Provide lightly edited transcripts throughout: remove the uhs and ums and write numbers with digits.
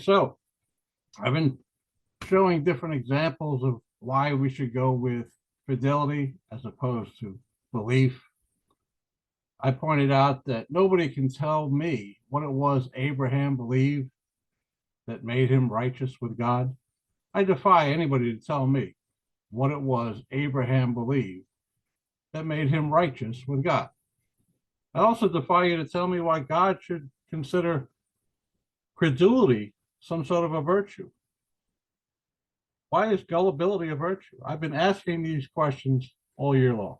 So I've been showing different examples of why we should go with fidelity as opposed to belief. I pointed out that nobody can tell me what it was Abraham believed that made him righteous with God. I defy anybody to tell me what it was Abraham believed that made him righteous with God. I also defy you to tell me why God should consider credulity some sort of a virtue. Why is gullibility a virtue? I've been asking these questions all year long.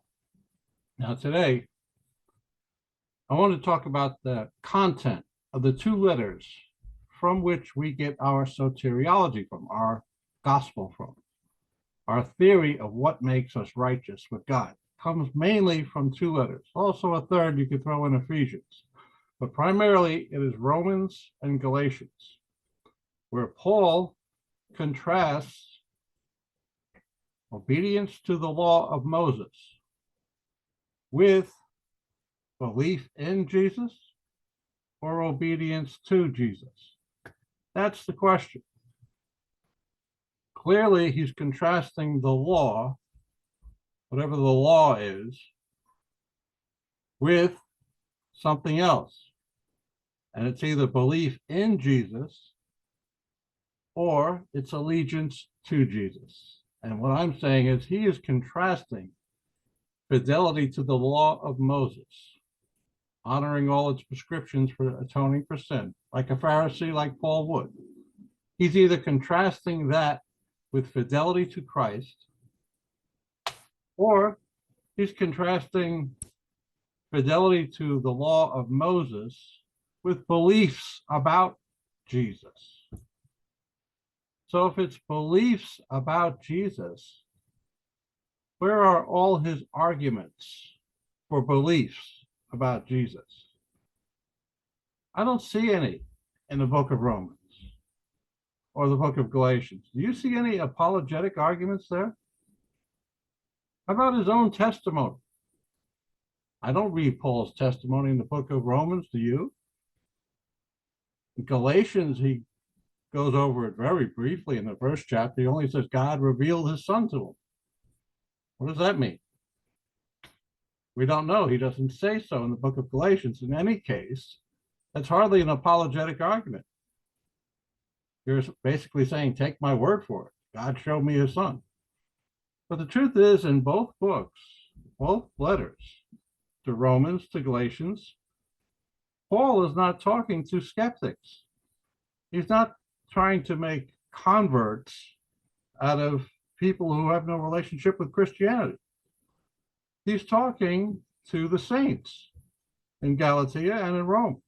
Now, today, I want to talk about the content of the two letters from which we get our soteriology from, our gospel from. Our theory of what makes us righteous with God comes mainly from two letters. Also, a third you could throw in Ephesians, but primarily it is Romans and Galatians, where Paul contrasts obedience to the law of Moses with belief in Jesus or obedience to Jesus. That's the question. Clearly, he's contrasting the law, whatever the law is, with something else. And it's either belief in Jesus or it's allegiance to Jesus. And what I'm saying is he is contrasting fidelity to the law of Moses, honoring all its prescriptions for atoning for sin, like a Pharisee, like Paul would. He's either contrasting that with fidelity to Christ, or he's contrasting fidelity to the law of Moses with beliefs about Jesus. So if it's beliefs about Jesus, where are all his arguments for beliefs about Jesus? I don't see any in the book of Romans or the book of Galatians. Do you see any apologetic arguments there? How about his own testimony? I don't read Paul's testimony in the book of Romans, do you? In Galatians, he goes over it very briefly in the first chapter. He only says God revealed his son to him. What does that mean? We don't know. He doesn't say so in the book of Galatians. In any case, that's hardly an apologetic argument. You're basically saying, take my word for it. God showed me his son. But the truth is, in both books, both letters, to Romans, to Galatians, Paul is not talking to skeptics. He's not trying to make converts out of people who have no relationship with Christianity. He's talking to the saints in Galatia and in Rome.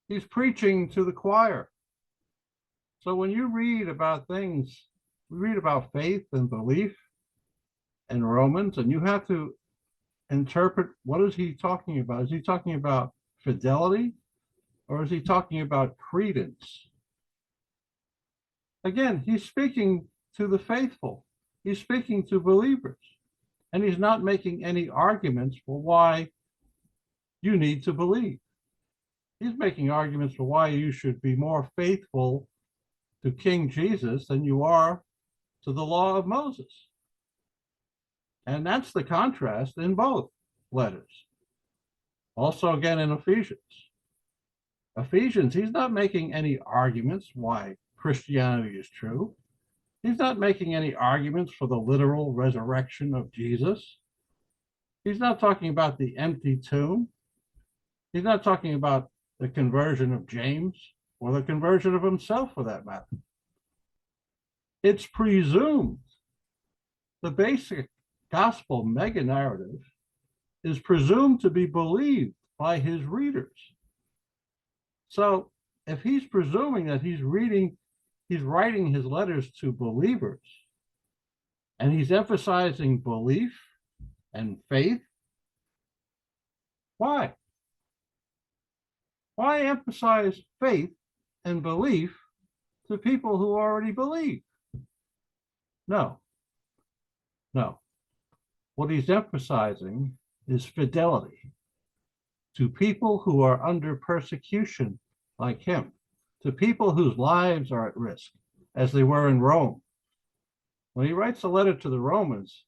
He's preaching to the choir. So when you read about things, we read about faith and belief in Romans, and you have to interpret, what is he talking about? Is he talking about fidelity, or is he talking about credence? Again, he's speaking to the faithful. He's speaking to believers. And he's not making any arguments for why you need to believe. He's making arguments for why you should be more faithful to King Jesus than you are to the law of Moses. And that's the contrast in both letters. Also, again, in Ephesians. Ephesians, he's not making any arguments why Christianity is true. He's not making any arguments for the literal resurrection of Jesus. He's not talking about the empty tomb. He's not talking about the conversion of James or the conversion of himself, for that matter. It's presumed. The basic gospel mega narrative is presumed to be believed by his readers. So if he's presuming that he's writing his letters to believers, and he's emphasizing belief and faith, why? Why emphasize faith and belief to people who already believe? No. What he's emphasizing is fidelity to people who are under persecution like him. to people whose lives are at risk, as they were in Rome. When he writes a letter to the Romans,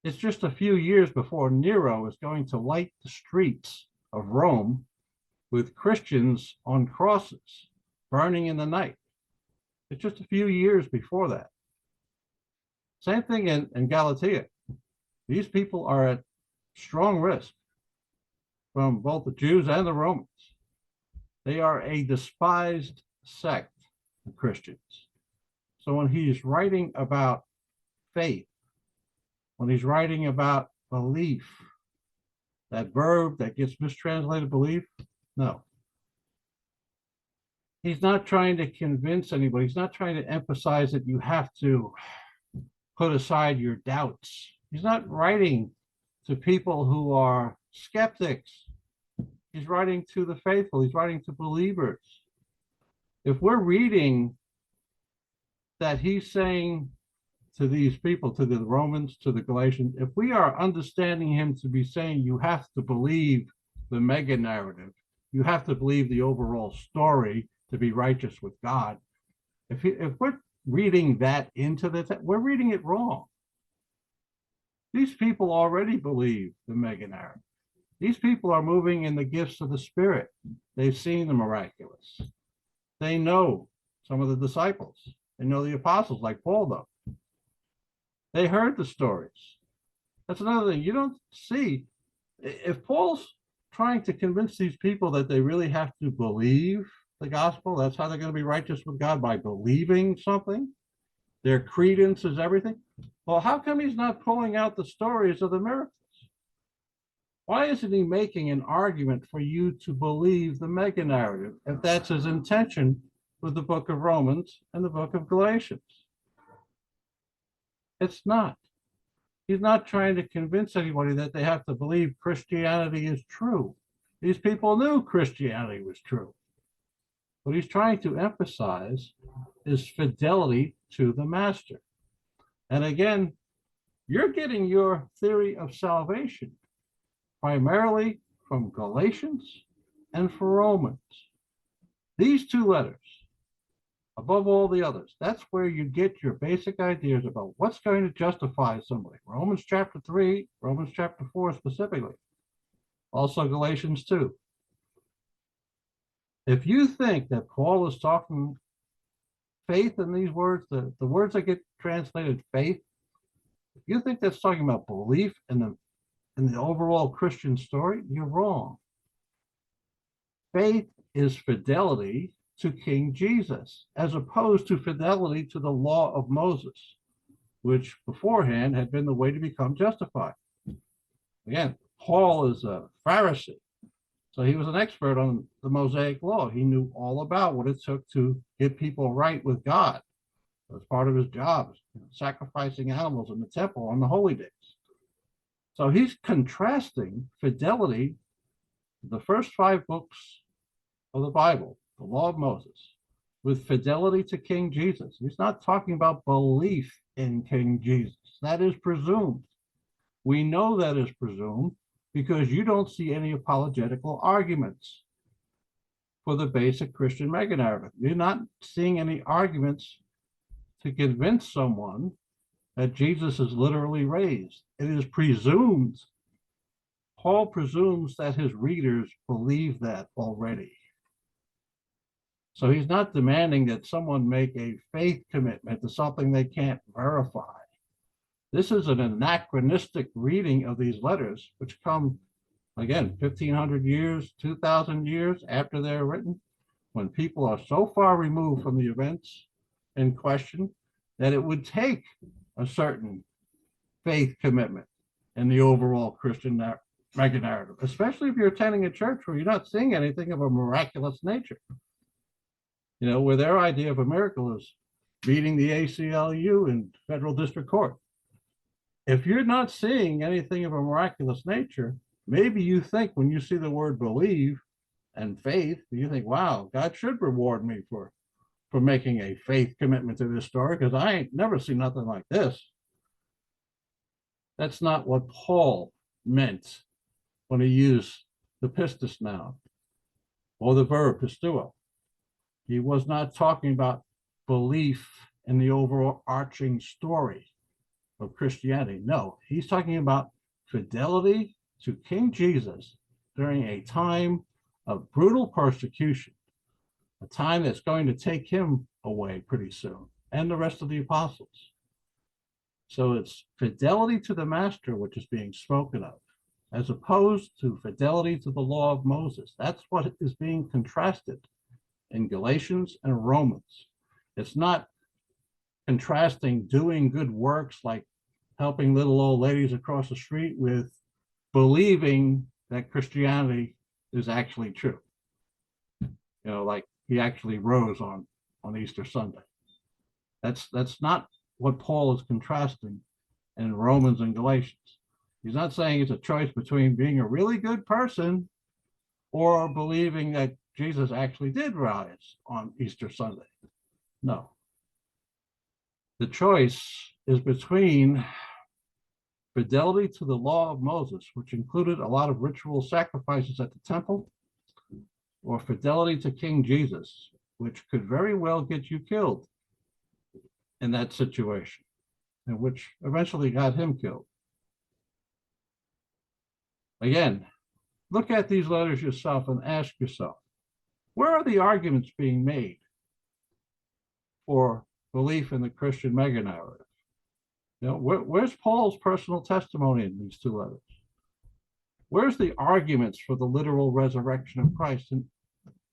it's just a few years before Nero is going to light the streets of Rome with Christians on crosses, burning in the night. It's just a few years before that. Same thing in Galatia. These people are at strong risk from both the Jews and the Romans. They are a despised sect of Christians. So when he's writing about faith, when he's writing about belief, that verb that gets mistranslated belief, no. He's not trying to convince anybody. He's not trying to emphasize that you have to put aside your doubts. He's not writing to people who are skeptics. He's writing to the faithful. He's writing to believers. If we're reading that he's saying to these people, to the Romans, to the Galatians, if we are understanding him to be saying you have to believe the mega narrative, you have to believe the overall story to be righteous with God, if we're reading that into the text, we're reading it wrong. These people already believe the mega narrative. These people are moving in the gifts of the Spirit. They've seen the miraculous. They know some of the disciples. They know the apostles, like Paul does. They heard the stories. That's another thing. You don't see, if Paul's trying to convince these people that they really have to believe the gospel, that's how they're going to be righteous with God, by believing something. Their credence is everything. Well, how come he's not pulling out the stories of the miracles? Why isn't he making an argument for you to believe the mega narrative, if that's his intention with the book of Romans and the book of Galatians? It's not. He's not trying to convince anybody that they have to believe Christianity is true. These people knew Christianity was true. What he's trying to emphasize is fidelity to the master. And again, you're getting your theory of salvation primarily from Galatians and from Romans. These two letters, above all the others, that's where you get your basic ideas about what's going to justify somebody. Romans chapter 3, Romans chapter 4 specifically, also Galatians 2. If you think that Paul is talking faith in these words, the words that get translated faith, if you think that's talking about belief in the overall Christian story, you're wrong. Faith is fidelity to King Jesus, as opposed to fidelity to the law of Moses, which beforehand had been the way to become justified. Again, Paul is a Pharisee, so he was an expert on the Mosaic law. He knew all about what it took to get people right with God. It was part of his job, sacrificing animals in the temple on the holy days. So he's contrasting fidelity, the first 5 books of the Bible, the law of Moses, with fidelity to King Jesus. He's not talking about belief in King Jesus. That is presumed. We know that is presumed because you don't see any apologetical arguments for the basic Christian mega narrative. You're not seeing any arguments to convince someone that Jesus is literally raised. It is presumed. Paul presumes that his readers believe that already. So he's not demanding that someone make a faith commitment to something they can't verify. This is an anachronistic reading of these letters, which come, again, 1,500 years, 2,000 years after they're written, when people are so far removed from the events in question that it would take a certain faith commitment in the overall Christian mega narrative, especially if you're attending a church where you're not seeing anything of a miraculous nature. You know, where their idea of a miracle is beating the ACLU in federal district court. If you're not seeing anything of a miraculous nature, maybe you think when you see the word believe and faith, you think, wow, God should reward me for making a faith commitment to this story, because I ain't never seen nothing like this. That's not what Paul meant when he used the pistis noun or the verb pistuo. He was not talking about belief in the overarching story of Christianity. No, he's talking about fidelity to King Jesus during a time of brutal persecution, a time that's going to take him away pretty soon, and the rest of the apostles. So it's fidelity to the master which is being spoken of, as opposed to fidelity to the law of Moses. That's what is being contrasted in Galatians and Romans. It's not contrasting doing good works like helping little old ladies across the street with believing that Christianity is actually true. Like he actually rose on Easter Sunday. That's not what Paul is contrasting in Romans and Galatians. He's not saying it's a choice between being a really good person or believing that Jesus actually did rise on Easter Sunday. No. The choice is between fidelity to the law of Moses, which included a lot of ritual sacrifices at the temple, or fidelity to King Jesus, which could very well get you killed in that situation, and which eventually got him killed. Again, look at these letters yourself and ask yourself, where are the arguments being made for belief in the Christian mega narrative? Where's Paul's personal testimony in these two letters? Where's the arguments for the literal resurrection of Christ in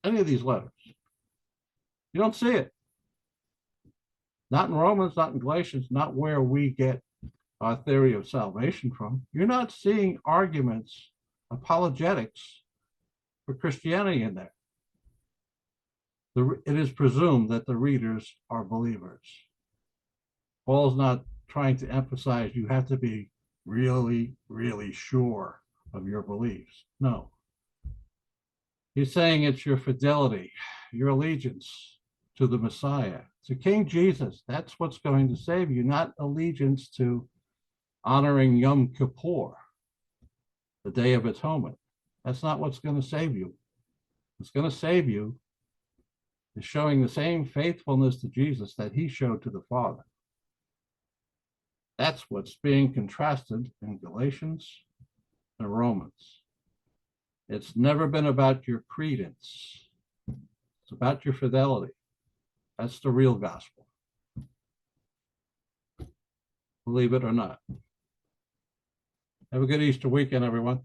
any of these letters? You don't see it. Not in Romans, not in Galatians, not where we get our theory of salvation from. You're not seeing arguments, apologetics for Christianity in there. It is presumed that the readers are believers. Paul's not trying to emphasize you have to be really, really sure of your beliefs. No. He's saying it's your fidelity, your allegiance to the Messiah, to King Jesus. That's what's going to save you, not allegiance to honoring Yom Kippur, the Day of Atonement. That's not what's going to save you. What's going to save you is showing the same faithfulness to Jesus that he showed to the Father. That's what's being contrasted in Galatians and Romans. It's never been about your credence. It's about your fidelity. That's the real gospel. Believe it or not. Have a good Easter weekend, everyone.